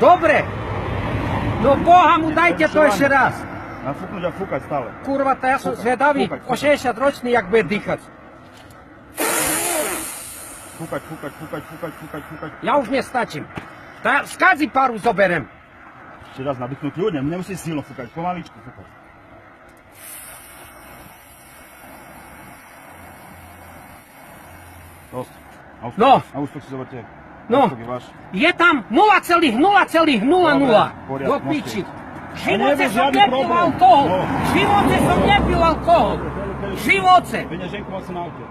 Dobre. No Boha mu dajte to ešte raz. Nafúknuť a fúkať stále. Kurva, to ja som zvedavý, o 60 ročný, jak bude dýchať. Fúkať. Ja už nestačím. Z kadzi paru zoberem. Ešte raz nadýchnúť ľuďom, nemusíš silno fúkať, pomaličku fúkať. Dosť. No. A úspech si zoberte. No, je tam 0,0,00. Do piči. V živote som nepil alkohol. V živote som nepil alkohol. V živote. Peňaženku mal som na aute.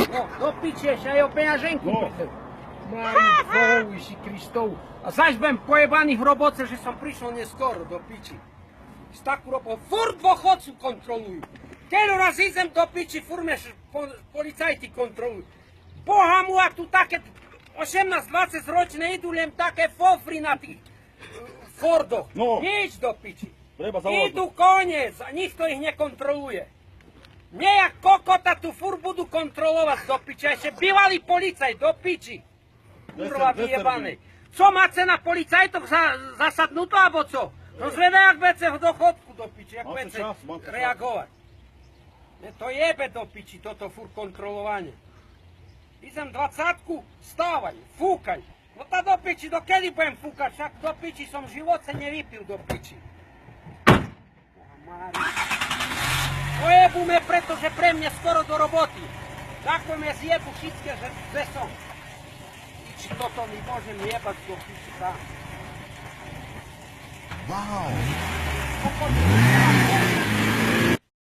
No, do piči ešte aj o peňaženku. Mári, Ježiši Kristov. A zaž budem pojebaný v roboce, že som prišiel neskoro do piči. S takú robou. Furt dôchodcu kontrolujú. Keď raz idem do piči, furt mňa policajti kontrolujú. Boha mu, a tu také 18-20 ročné idú len také fofry na tých Fordoch. No. Nič do piči. Treba Idú koniec a nikto ich nekontroluje. Mne jak kokota tu furt budú kontrolovať do piči. A ešte bývalý policajt do piči. Kurva vyjebanej. Co má cena policajtov zasadnúto, alebo co? No zvedá, jak vece v dochodku do piči, jak vece reagovať. Mne to jebe do piči, toto furt kontrolovanie. Idem 20-ku, stávaj, fúkaj. No tá do piči, dokedy budem fúkať, však do piči som v živote nevypil do piči. Pojebu me, pretože pre mňa skoro do roboty. Tako me zjebu všetké, že som. Či toto mi môžem jebať do piči sám. Wow.